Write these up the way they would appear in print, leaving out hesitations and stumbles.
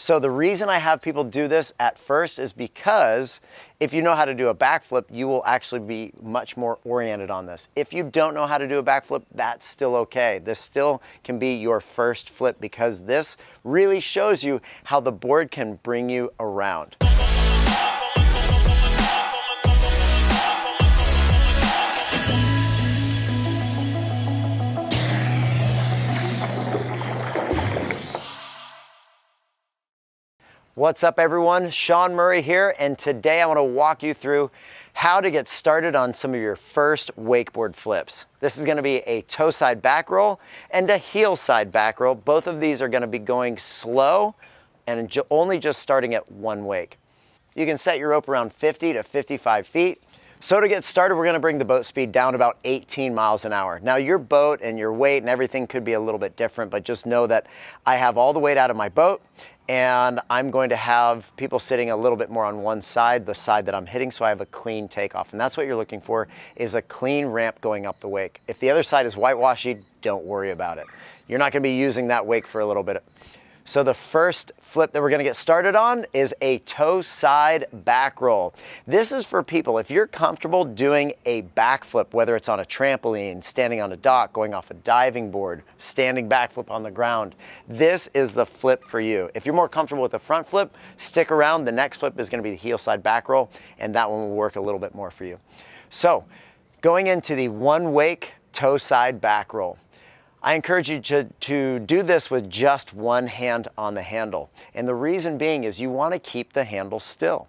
So the reason I have people do this at first is because if you know how to do a backflip, you will actually be much more oriented on this. If you don't know how to do a backflip, that's still okay. This still can be your first flip because this really shows you how the board can bring you around. What's up everyone, Shaun Murray here, and today I want to walk you through how to get started on some of your first wakeboard flips. This is going to be a toeside back roll and a heelside back roll. Both of these are going to be going slow and only just starting at one wake. You can set your rope around 50 to 55 feet. So to get started, we're going to bring the boat speed down about 18 miles an hour. Now your boat and your weight and everything could be a little bit different, but just know that I have all the weight out of my boat and I'm going to have people sitting a little bit more on one side, the side that I'm hitting, so I have a clean takeoff. And that's what you're looking for, is a clean ramp going up the wake. If the other side is whitewashy, don't worry about it. You're not going to be using that wake for a little bit. So the first flip that we're going to get started on is a toeside back roll. This is for people, if you're comfortable doing a backflip, whether it's on a trampoline, standing on a dock, going off a diving board, standing backflip on the ground, this is the flip for you. If you're more comfortable with the front flip, stick around. The next flip is going to be the heelside back roll, and that one will work a little bit more for you. So going into the one wake toeside back roll. I encourage you to do this with just one hand on the handle. And the reason being is you want to keep the handle still.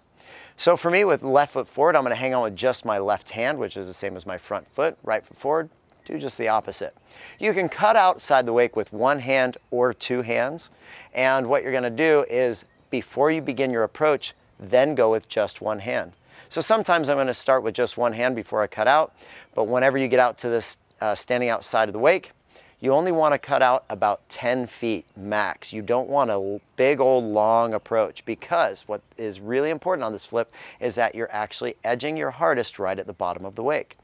So for me, with left foot forward, I'm going to hang on with just my left hand, which is the same as my front foot. Right foot forward, do just the opposite. You can cut outside the wake with one hand or two hands. And what you're going to do is, before you begin your approach, then go with just one hand. So sometimes I'm going to start with just one hand before I cut out. But whenever you get out to this standing outside of the wake, you only want to cut out about 10 feet max. You don't want a big old long approach, because what is really important on this flip is that you're actually edging your hardest right at the bottom of the wake.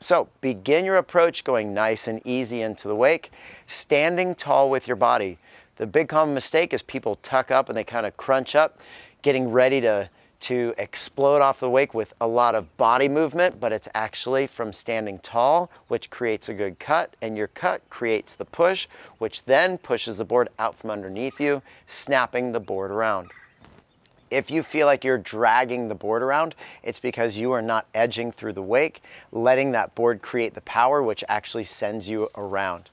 So begin your approach going nice and easy into the wake, standing tall with your body. The big common mistake is people tuck up and they kind of crunch up, getting ready to explode off the wake with a lot of body movement, but it's actually from standing tall, which creates a good cut, and your cut creates the push, which then pushes the board out from underneath you, snapping the board around. If you feel like you're dragging the board around, it's because you are not edging through the wake, letting that board create the power, which actually sends you around.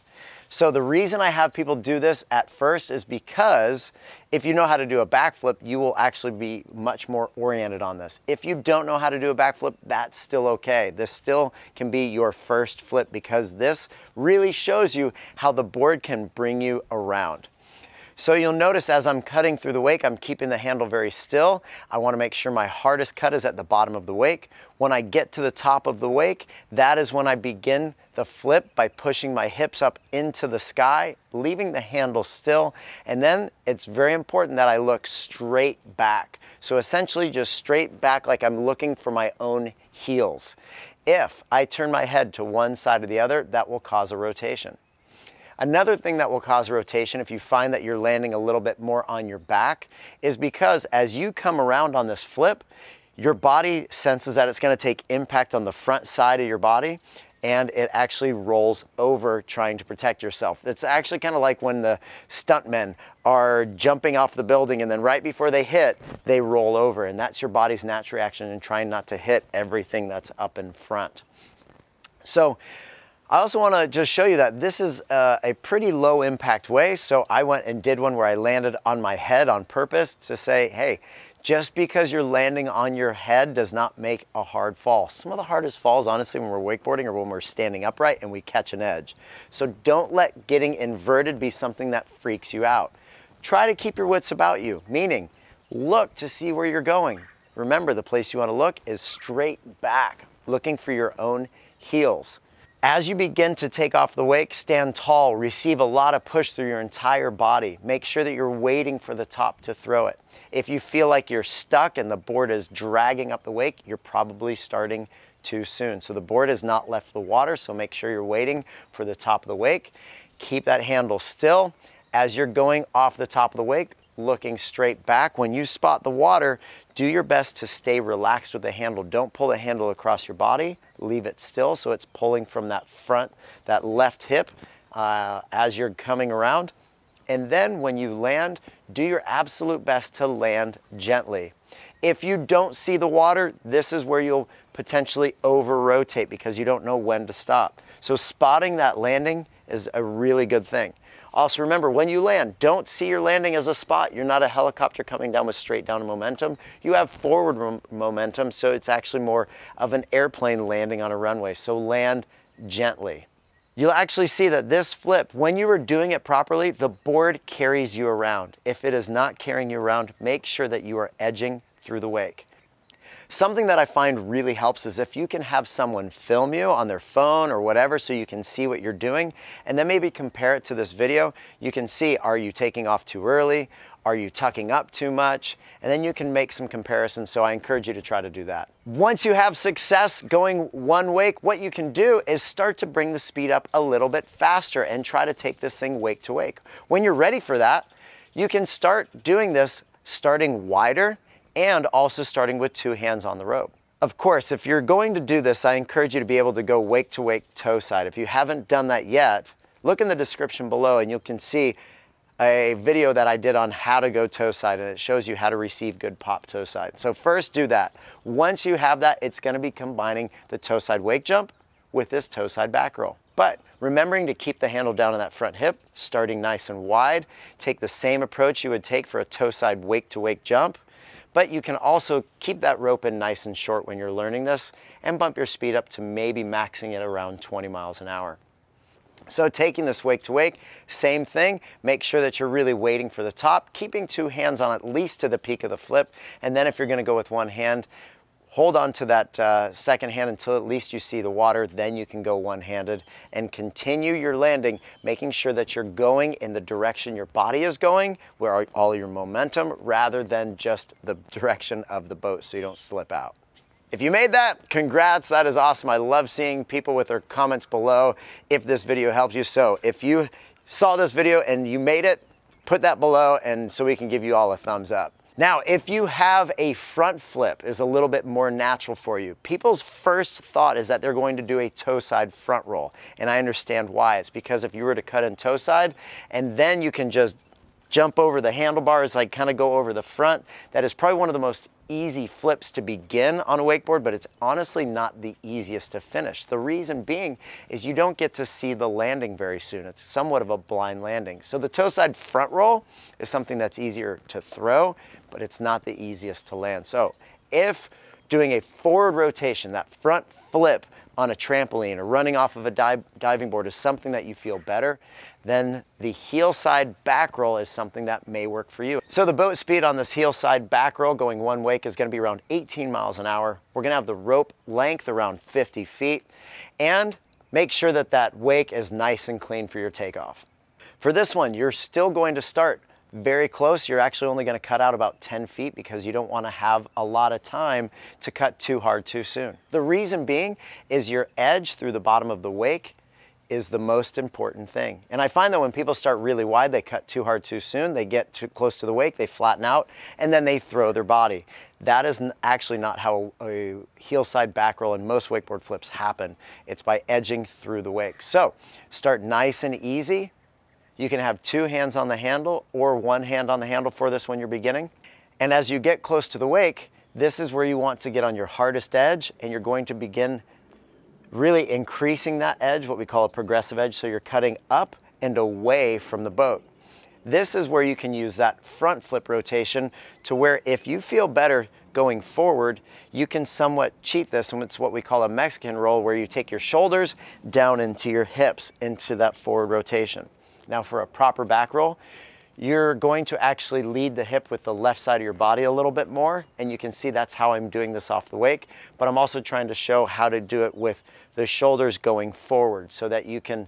So the reason I have people do this at first is because if you know how to do a backflip, you will actually be much more oriented on this. If you don't know how to do a backflip, that's still okay. This still can be your first flip because this really shows you how the board can bring you around. So you'll notice as I'm cutting through the wake, I'm keeping the handle very still. I want to make sure my hardest cut is at the bottom of the wake. When I get to the top of the wake, that is when I begin the flip by pushing my hips up into the sky, leaving the handle still. And then it's very important that I look straight back. So essentially just straight back, like I'm looking for my own heels. If I turn my head to one side or the other, that will cause a rotation. Another thing that will cause rotation, if you find that you're landing a little bit more on your back, is because as you come around on this flip, your body senses that it's going to take impact on the front side of your body, and it actually rolls over trying to protect yourself. It's actually kind of like when the stuntmen are jumping off the building and then right before they hit, they roll over, and that's your body's natural reaction in trying not to hit everything that's up in front. So I also want to just show you that this is a pretty low impact way. So I went and did one where I landed on my head on purpose to say, hey, just because you're landing on your head does not make a hard fall. Some of the hardest falls, honestly, when we're wakeboarding or when we're standing upright and we catch an edge. So don't let getting inverted be something that freaks you out. Try to keep your wits about you, meaning look to see where you're going. Remember, the place you want to look is straight back, looking for your own heels. As you begin to take off the wake, stand tall, receive a lot of push through your entire body. Make sure that you're waiting for the top to throw it. If you feel like you're stuck and the board is dragging up the wake, you're probably starting too soon. So the board has not left the water, so make sure you're waiting for the top of the wake. Keep that handle still. As you're going off the top of the wake, looking straight back. When you spot the water, do your best to stay relaxed with the handle. Don't pull the handle across your body. Leave it still so it's pulling from that front, that left hip as you're coming around. And then when you land, do your absolute best to land gently. If you don't see the water, this is where you'll potentially over-rotate because you don't know when to stop. So spotting that landing is a really good thing. Also remember, when you land, don't see your landing as a spot. You're not a helicopter coming down with straight down momentum. You have forward momentum, so it's actually more of an airplane landing on a runway. So land gently. You'll actually see that this flip, when you are doing it properly, the board carries you around. If it is not carrying you around, make sure that you are edging through the wake. Something that I find really helps is if you can have someone film you on their phone or whatever so you can see what you're doing, and then maybe compare it to this video. You can see, are you taking off too early? Are you tucking up too much? And then you can make some comparisons, so I encourage you to try to do that. Once you have success going one wake, what you can do is start to bring the speed up a little bit faster and try to take this thing wake to wake. When you're ready for that, you can start doing this starting wider and also starting with two hands on the rope. Of course, if you're going to do this, I encourage you to be able to go wake to wake toe side. If you haven't done that yet, look in the description below and you can see a video that I did on how to go toe side, and it shows you how to receive good pop toe side. So first do that. Once you have that, it's gonna be combining the toe side wake jump with this toe side back roll. But remembering to keep the handle down on that front hip, starting nice and wide. Take the same approach you would take for a toe side wake to wake jump. But you can also keep that rope in nice and short when you're learning this and bump your speed up to maybe maxing it around 20 miles an hour. So taking this wake to wake, same thing. Make sure that you're really waiting for the top, keeping two hands on at least to the peak of the flip. And then if you're gonna go with one hand, hold on to that second hand until at least you see the water, then you can go one-handed and continue your landing, making sure that you're going in the direction your body is going, where all your momentum, rather than just the direction of the boat so you don't slip out. If you made that, congrats, that is awesome. I love seeing people with their comments below if this video helped you. So if you saw this video and you made it, put that below and so we can give you all a thumbs up. Now, if you have a front flip is a little bit more natural for you, people's first thought is that they're going to do a toe side front roll. And I understand why. It's because if you were to cut in toe side and then you can just jump over the handlebars, like kind of go over the front, that is probably one of the most easy flips to begin on a wakeboard, but it's honestly not the easiest to finish. The reason being is you don't get to see the landing very soon. It's somewhat of a blind landing. So the toe side front roll is something that's easier to throw, but it's not the easiest to land. So if doing a forward rotation, that front flip on a trampoline or running off of a diving board is something that you feel better, then the heel side back roll is something that may work for you. So the boat speed on this heel side back roll going one wake is gonna be around 18 miles an hour. We're gonna have the rope length around 50 feet and make sure that that wake is nice and clean for your takeoff. For this one, you're still going to start very close. You're actually only going to cut out about 10 feet because you don't want to have a lot of time to cut too hard too soon. The reason being is your edge through the bottom of the wake is the most important thing. And I find that when people start really wide, they cut too hard too soon, they get too close to the wake, they flatten out, and then they throw their body. That is actually not how a heel side back roll and most wakeboard flips happen. It's by edging through the wake. So start nice and easy. You can have two hands on the handle or one hand on the handle for this when you're beginning. And as you get close to the wake, this is where you want to get on your hardest edge, and you're going to begin really increasing that edge, what we call a progressive edge, so you're cutting up and away from the boat. This is where you can use that front flip rotation to where if you feel better going forward, you can somewhat cheat this, and it's what we call a Mexican roll, where you take your shoulders down into your hips into that forward rotation. Now for a proper back roll, you're going to actually lead the hip with the left side of your body a little bit more, and you can see that's how I'm doing this off the wake, but I'm also trying to show how to do it with the shoulders going forward so that you can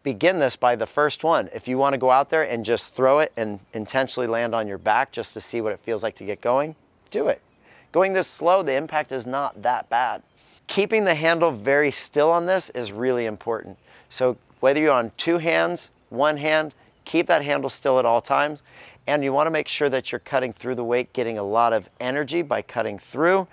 begin this by the first one. If you want to go out there and just throw it and intentionally land on your back just to see what it feels like to get going, do it. Going this slow, the impact is not that bad. Keeping the handle very still on this is really important. So whether you're on two hands, one hand, keep that handle still at all times And you want to make sure that you're cutting through the wake, getting a lot of energy by cutting through,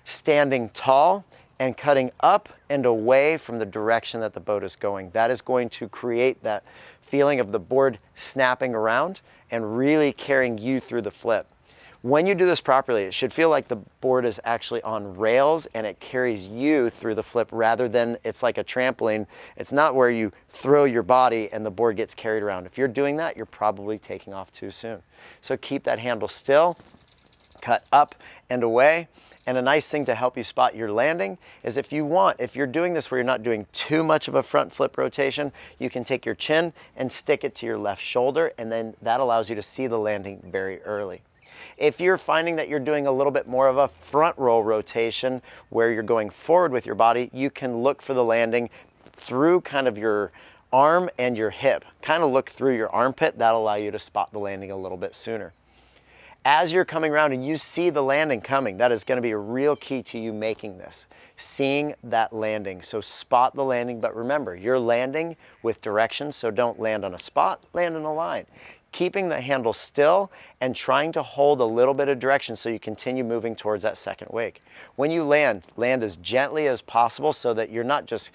standing tall, and cutting up and away from the direction that the boat is going. That is going to create that feeling of the board snapping around and really carrying you through the flip. When you do this properly, it should feel like the board is actually on rails and it carries you through the flip rather than it's like a trampoline. It's not where you throw your body and the board gets carried around. If you're doing that, you're probably taking off too soon. So keep that handle still, cut up and away. And a nice thing to help you spot your landing is if you're doing this where you're not doing too much of a front flip rotation, you can take your chin and stick it to your left shoulder, and then that allows you to see the landing very early. If you're finding that you're doing a little bit more of a front roll rotation where you're going forward with your body, you can look for the landing through kind of your arm and your hip. Kind of look through your armpit. That'll allow you to spot the landing a little bit sooner. As you're coming around and you see the landing coming, that is going to be a real key to you making this, seeing that landing. So spot the landing, but remember, you're landing with direction, so don't land on a spot, land in a line. Keeping the handle still and trying to hold a little bit of direction so you continue moving towards that second wake. When you land as gently as possible so that you're not just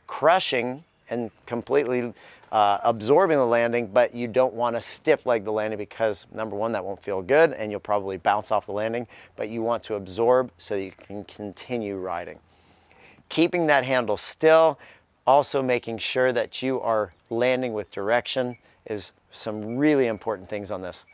crushing and completely absorbing the landing, but you don't want to stiff leg the landing because number one, that won't feel good and you'll probably bounce off the landing, but you want to absorb so that you can continue riding. Keeping that handle still, also making sure that you are landing with direction is some really important things on this.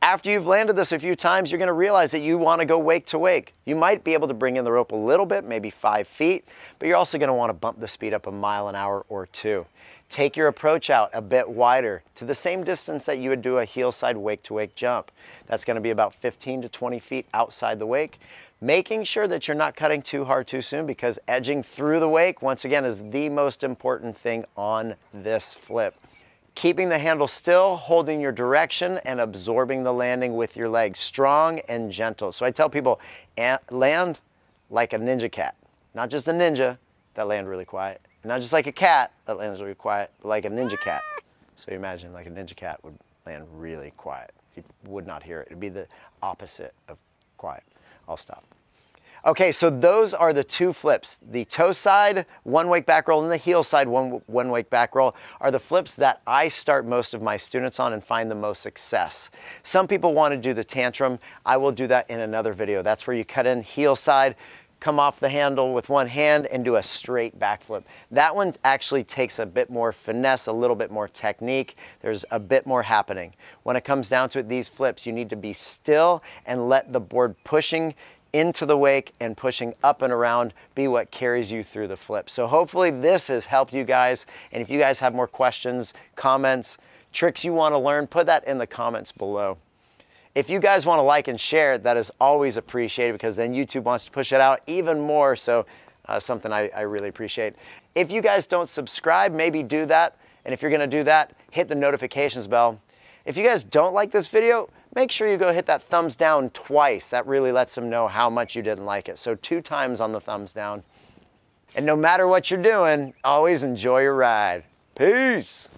After you've landed this a few times, you're going to realize that you want to go wake to wake. You might be able to bring in the rope a little bit, maybe 5 feet, but you're also going to want to bump the speed up 1 mile an hour or 2. Take your approach out a bit wider to the same distance that you would do a heelside wake to wake jump. That's going to be about 15 to 20 feet outside the wake. Making sure that you're not cutting too hard too soon because edging through the wake, once again, is the most important thing on this flip. Keeping the handle still, holding your direction, and absorbing the landing with your legs, strong and gentle. So I tell people, land like a ninja cat. Not just a ninja that land really quiet. Not just like a cat that lands really quiet, but like a ninja cat. So you imagine like a ninja cat would land really quiet. You would not hear it. It'd be the opposite of quiet. I'll stop. Okay, so those are the 2 flips. The toe side, 1 wake back roll, and the heel side, one wake back roll are the flips that I start most of my students on and find the most success. Some people want to do the tantrum. I will do that in another video. That's where you cut in heel side, come off the handle with 1 hand and do a straight backflip. That one actually takes a bit more finesse, a little bit more technique. There's a bit more happening. When it comes down to it, these flips, you need to be still and let the board pushing into the wake and pushing up and around be what carries you through the flip. So hopefully this has helped you guys. And if you guys have more questions, comments, tricks you want to learn, put that in the comments below. If you guys want to like and share, that is always appreciated because then YouTube wants to push it out even more. So something I really appreciate. If you guys don't subscribe, maybe do that. And if you're going to do that, hit the notifications bell. If you guys don't like this video, make sure you go hit that thumbs down twice. That really lets them know how much you didn't like it. So 2 times on the thumbs down. And no matter what you're doing, always enjoy your ride. Peace.